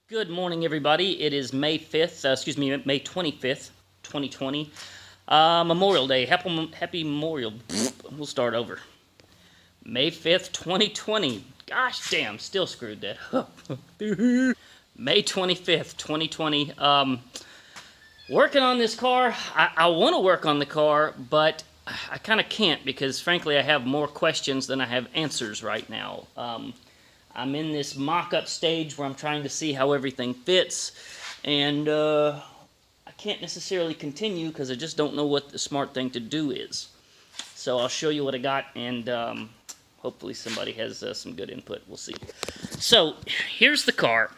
Good morning, everybody. It is May 5th, May 25th, 2020. Memorial Day. Happy Memorial. We'll start over. May 5th, 2020. Gosh damn, still screwed that up. May 25th, 2020. Working on this car. I want to work on the car, but I kind of can't because, frankly, I have more questions than I have answers right now. I'm in this mock-up stage where I'm trying to see how everything fits, and I can't necessarily continue because I just don't know what the smart thing to do is. So I'll show you what I got, and hopefully somebody has some good input. We'll see. So here's the car.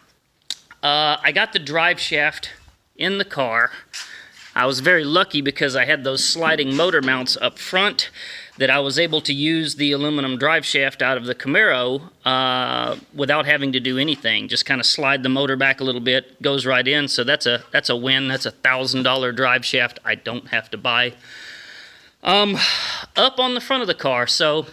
I got the drive shaft in the car. I was very lucky because I had those sliding motor mounts up front that I was able to use the aluminum drive shaft out of the Camaro without having to do anything. Just kind of slide the motor back a little bit, goes right in. So that's a win. That's a $1,000 drive shaft I don't have to buy. Up on the front of the car, so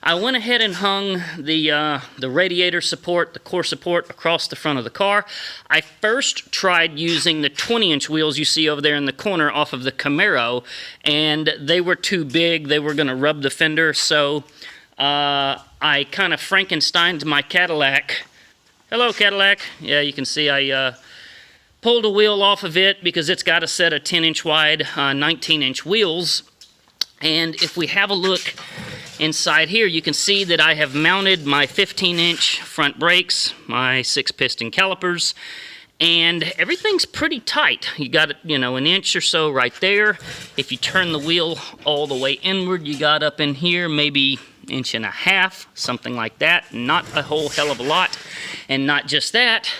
I went ahead and hung the radiator support, the core support across the front of the car. I first tried using the 20-inch wheels you see over there in the corner off of the Camaro, and they were too big. They were going to rub the fender, so I kind of Frankensteined my Cadillac. Hello, Cadillac. Yeah, you can see I pulled a wheel off of it because it's got a set of 10-inch wide, 19-inch wheels. And if we have a look inside here, you can see that I have mounted my 15-inch front brakes, my 6-piston calipers, and everything's pretty tight. You got, an inch or so right there. If you turn the wheel all the way inward, you got up in here maybe 1.5 inches, something like that. Not a whole hell of a lot. And not just that,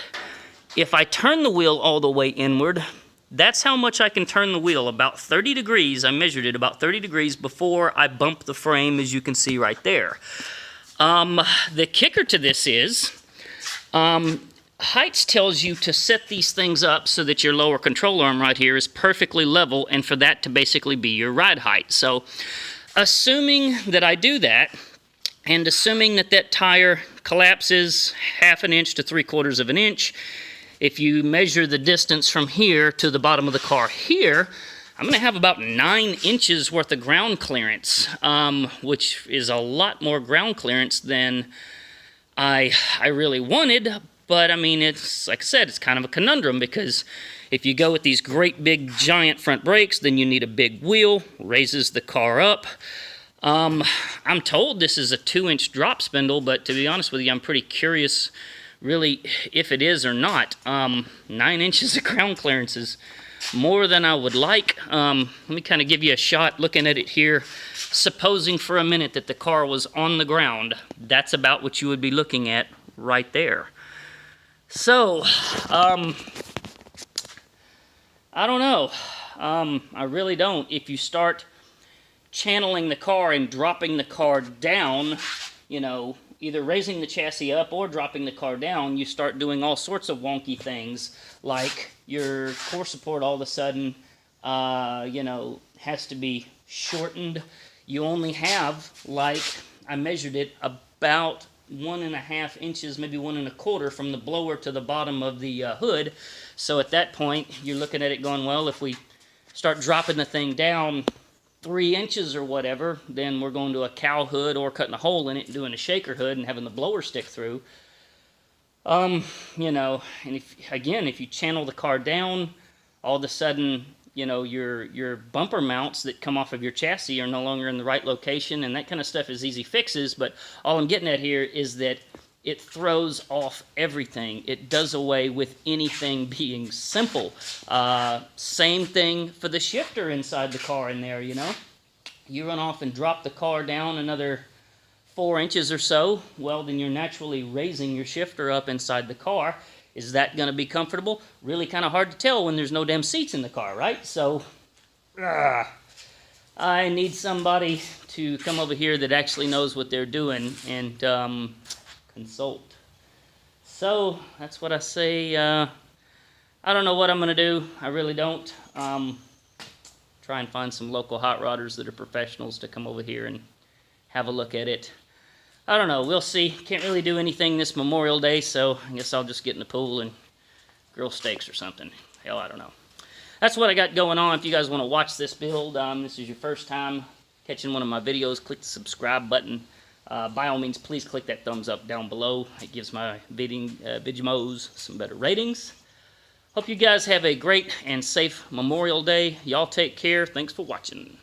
if I turn the wheel all the way inward, that's how much I can turn the wheel, about 30 degrees. I measured it about 30 degrees before I bump the frame, as you can see right there. The kicker to this is, Heights tells you to set these things up so that your lower control arm right here is perfectly level, and for that to basically be your ride height. So, assuming that I do that, and assuming that that tire collapses 1/2 inch to 3/4 inch, if you measure the distance from here to the bottom of the car here, I'm going to have about 9 inches worth of ground clearance, which is a lot more ground clearance than I really wanted. But, I mean, it's, like I said, it's kind of a conundrum because if you go with these great big giant front brakes, then you need a big wheel, raises the car up. I'm told this is a 2-inch drop spindle, but to be honest with you, I'm pretty curious really if it is or not. 9 inches of ground clearance is more than I would like. Let me kind of give you a shot looking at it here. Supposing for a minute that the car was on the ground, that's about what you would be looking at right there. So, I don't know. I really don't. If you start channeling the car and dropping the car down, either raising the chassis up or dropping the car down, you start doing all sorts of wonky things, like your core support all of a sudden, has to be shortened. You only have, I measured it, about 1.5 inches, maybe 1.25 from the blower to the bottom of the hood. So at that point, you're looking at it going, well, if we start dropping the thing down 3 inches or whatever, then we're going to a cow hood or cutting a hole in it and doing a shaker hood and having the blower stick through. And if you channel the car down, all of a sudden, your bumper mounts that come off of your chassis are no longer in the right location, and that kind of stuff is easy fixes, but all I'm getting at here is that it throws off everything. It does away with anything being simple. Same thing for the shifter inside the car in there, You run off and drop the car down another 4 inches or so, well, then you're naturally raising your shifter up inside the car. Is that going to be comfortable? Really kind of hard to tell when there's no damn seats in the car, right? So, I need somebody to come over here that actually knows what they're doing and consult. So, that's what I say. I don't know what I'm going to do. I really don't. Try and find some local hot rodders that are professionals to come over here and have a look at it. I don't know. We'll see. Can't really do anything this Memorial Day, so I guess I'll just get in the pool and grill steaks or something. Hell, I don't know. That's what I got going on. If you guys want to watch this build, this is your first time catching one of my videos, click the subscribe button. By all means, please click that thumbs up down below. It gives my Vidimos some better ratings. Hope you guys have a great and safe Memorial Day. Y'all take care. Thanks for watching.